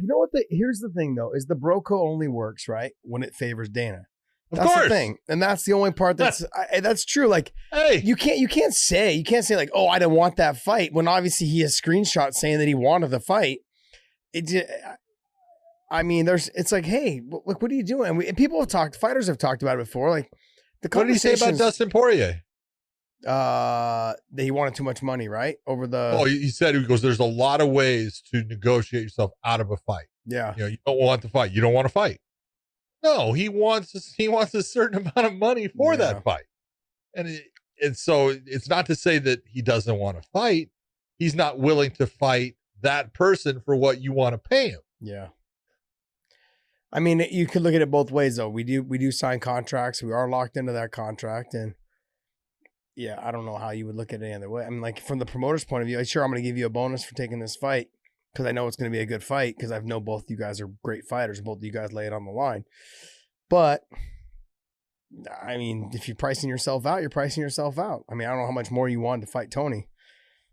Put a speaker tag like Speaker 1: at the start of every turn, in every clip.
Speaker 1: You know what? Here's the thing, though, is the Broco only works, right, when it favors Dana.
Speaker 2: Of
Speaker 1: That's
Speaker 2: course.
Speaker 1: the thing, and that's the only part that's true. Like,
Speaker 2: Hey,
Speaker 1: you can't say like, oh, I didn't want that fight, when obviously he has screenshots saying that he wanted the fight. I mean, it's like, hey, look, what are you doing? And people fighters have talked about it before. Like,
Speaker 2: what did he say about Dustin Poirier?
Speaker 1: That he wanted too much money, right? Over the.
Speaker 2: Oh, he said, he goes, there's a lot of ways to negotiate yourself out of a fight.
Speaker 1: Yeah.
Speaker 2: You don't want the fight. You don't want to fight. No, he wants a certain amount of money for that fight. And so it's not to say that he doesn't want to fight. He's not willing to fight that person for what you want to pay him.
Speaker 1: Yeah. I mean, you could look at it both ways, though. We do sign contracts. We are locked into that contract. And yeah, I don't know how you would look at it any other way. I mean, like, from the promoter's point of view, sure, I'm going to give you a bonus for taking this fight because I know it's going to be a good fight because I know both you guys are great fighters. Both of you guys lay it on the line. But, I mean, if you're pricing yourself out, you're pricing yourself out. I mean, I don't know how much more you want to fight Tony.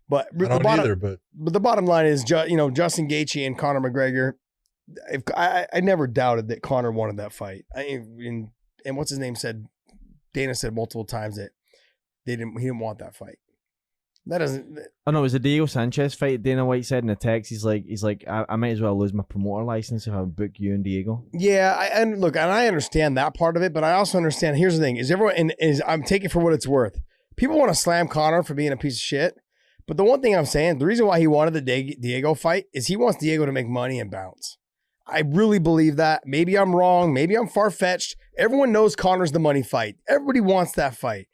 Speaker 1: But
Speaker 2: I don't either, but
Speaker 1: the bottom line is, Justin Gaethje and Conor McGregor, I never doubted that Conor wanted that fight. And what's his name said, Dana said multiple times that he didn't want that fight. That doesn't.
Speaker 3: Oh no, it was the Diego Sanchez fight. Dana White said in the text, he's like, I might as well lose my promoter license if I book you and Diego.
Speaker 1: Yeah, and I understand that part of it, but I also understand. Here's the thing: I'm taking it for what it's worth. People want to slam Conor for being a piece of shit, but the one thing I'm saying, the reason why he wanted the Diego fight is he wants Diego to make money and bounce. I really believe that. Maybe I'm wrong. Maybe I'm far-fetched. Everyone knows Conor's the money fight. Everybody wants that fight.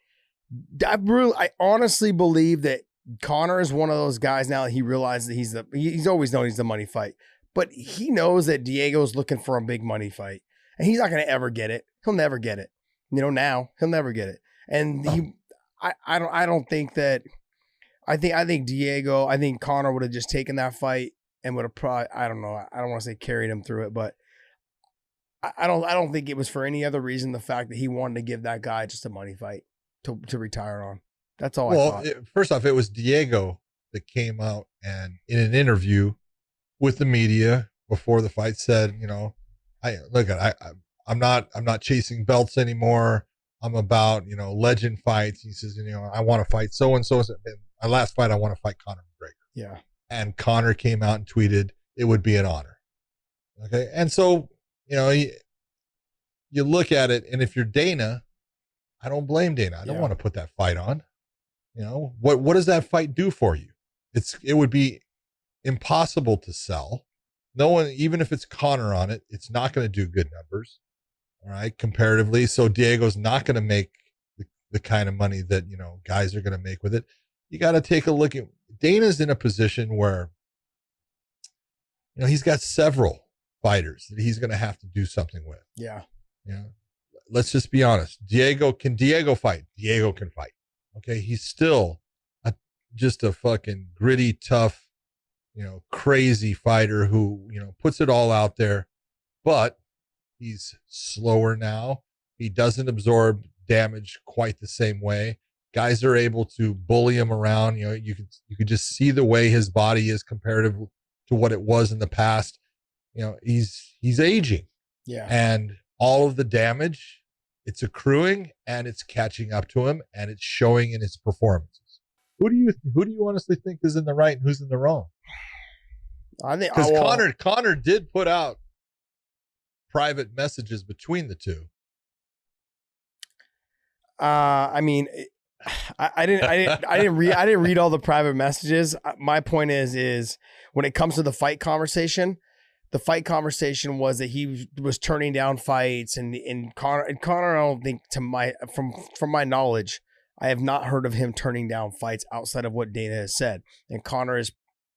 Speaker 1: I honestly believe that Conor is one of those guys now that he realizes that he's always known he's the money fight, but he knows that Diego's looking for a big money fight, and he's not going to ever get it. He'll never get it. Now he'll never get it. And I don't think that. I think Conor would have just taken that fight and would have probably, I don't know. I don't want to say carried him through it, but I don't think it was for any other reason. The fact that he wanted to give that guy just a money fight to retire on. That's all I thought.
Speaker 2: First off, it was Diego that came out and in an interview with the media before the fight said, I'm not chasing belts anymore. I'm about, legend fights. He says, I want to fight so-and-so. My last fight, I want to fight Conor McGregor.
Speaker 1: Yeah.
Speaker 2: And Conor came out and tweeted, it would be an honor. Okay. And so, you look at it, and if you're Dana, I don't blame Dana. I don't want to put that fight on. What does that fight do for you? It would be impossible to sell. No one, even if it's Conor on it, it's not going to do good numbers. All right, comparatively. So Diego's not going to make the kind of money that, guys are going to make with it. You got to take a look at Dana's in a position where, he's got several fighters that he's going to have to do something with.
Speaker 1: Yeah.
Speaker 2: Let's just be honest. Can Diego fight? Diego can fight. Okay. He's still just a fucking gritty, tough, crazy fighter who, puts it all out there, but he's slower now. He doesn't absorb damage quite the same way. Guys are able to bully him around. You could just see the way his body is comparative to what it was in the past. He's aging. Yeah. And all of the damage, it's accruing and it's catching up to him, and it's showing in his performances. Who do you honestly think is in the right and who's in the wrong? I think because Conor did put out private messages between the two.
Speaker 1: I mean, I didn't read all the private messages. My point is when it comes to the fight conversation was that he was turning down fights, and Conor, I don't think, from my knowledge, I have not heard of him turning down fights outside of what Dana has said. And Conor is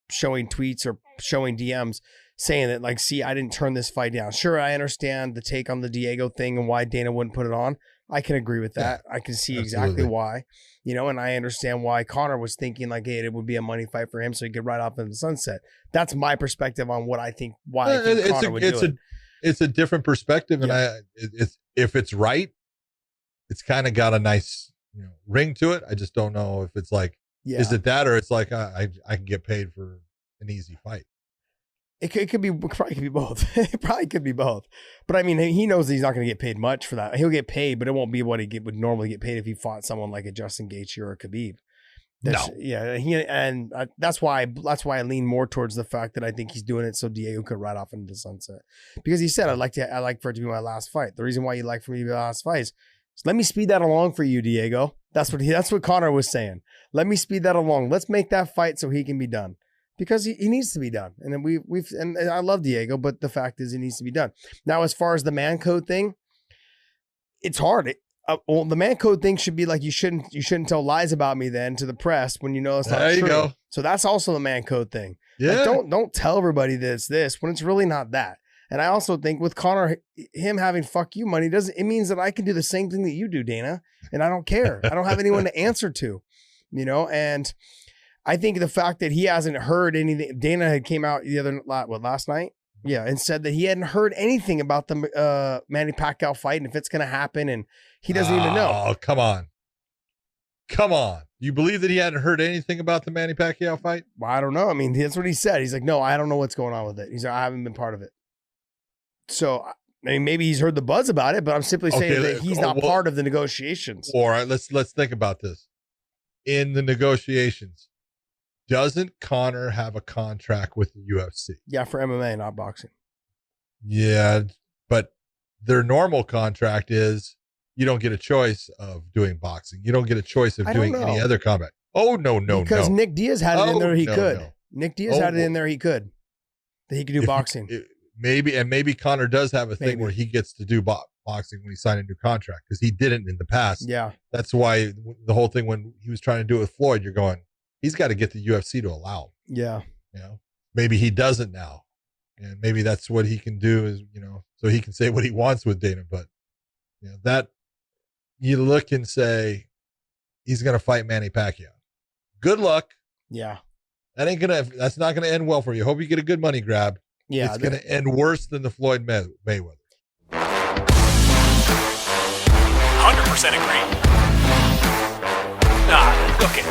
Speaker 1: showing tweets or showing DMs saying that, like, see, I didn't turn this fight down. Sure, I understand the take on the Diego thing and why Dana wouldn't put it on. I can agree with that. I can see exactly why, and I understand why Conor was thinking like, hey, it would be a money fight for him so he could ride off in the sunset. That's my perspective on what I think, why I think Conor would do it.
Speaker 2: It's a different perspective, and if it's right, it's kind of got a nice ring to it. I just don't know if it's like, is it that, or it's like I can get paid for an easy fight.
Speaker 1: It probably could be both. It probably could be both. But I mean, he knows he's not going to get paid much for that. He'll get paid, but it won't be what would normally get paid if he fought someone like a Justin Gaethje or a Khabib. Yeah, that's why I lean more towards the fact that I think he's doing it so Diego could ride off into the sunset. Because he said, I like for it to be my last fight. The reason why he'd like for me to be my last fight is let me speed that along for you, Diego. That's what Conor was saying. Let me speed that along. Let's make that fight so he can be done. Because he needs to be done. And then and I love Diego, but the fact is he needs to be done. Now, as far as the man code thing, it's hard. Well, the man code thing should be like you shouldn't tell lies about me then to the press when you know it's not true. There you go. So that's also the man code thing. Yeah. Like, don't tell everybody that it's this when it's really not that. And I also think with Conor, him having fuck you money it means that I can do the same thing that you do, Dana, and I don't care. I don't have anyone to answer to, and I think the fact that he hasn't heard anything, Dana had came out last night? Yeah, and said that he hadn't heard anything about the Manny Pacquiao fight and if it's going to happen, and he doesn't even know.
Speaker 2: Oh, come on. You believe that he hadn't heard anything about the Manny Pacquiao fight?
Speaker 1: Well, I don't know. I mean, that's what he said. He's like, no, I don't know what's going on with it. He's like, I haven't been part of it. So, I mean, maybe he's heard the buzz about it, but I'm simply saying that he's not part of the negotiations.
Speaker 2: All right, let's think about this. In the negotiations, doesn't Conor have a contract with the UFC?
Speaker 1: Yeah, for MMA, not boxing.
Speaker 2: Yeah, but their normal contract is you don't get a choice of doing boxing. You don't get a choice of doing any other combat. Oh, no.
Speaker 1: Because Nick Diaz had it in there, he could. No. Nick Diaz had it in there, he could. That he could do boxing.
Speaker 2: Maybe Conor does have a thing where he gets to do boxing when he signed a new contract because he didn't in the past.
Speaker 1: Yeah.
Speaker 2: That's why the whole thing when he was trying to do it with Floyd, you're going, he's got to get the UFC to allow him.
Speaker 1: Yeah.
Speaker 2: Maybe he doesn't now. And maybe that's what he can do is, so he can say what he wants with Dana. But, that you look and say, he's going to fight Manny Pacquiao. Good luck.
Speaker 1: Yeah.
Speaker 2: That's not going to end well for you. Hope you get a good money grab.
Speaker 1: Yeah.
Speaker 2: It's going to end worse than the Floyd Mayweather.
Speaker 4: 100% agree. Nah, look it.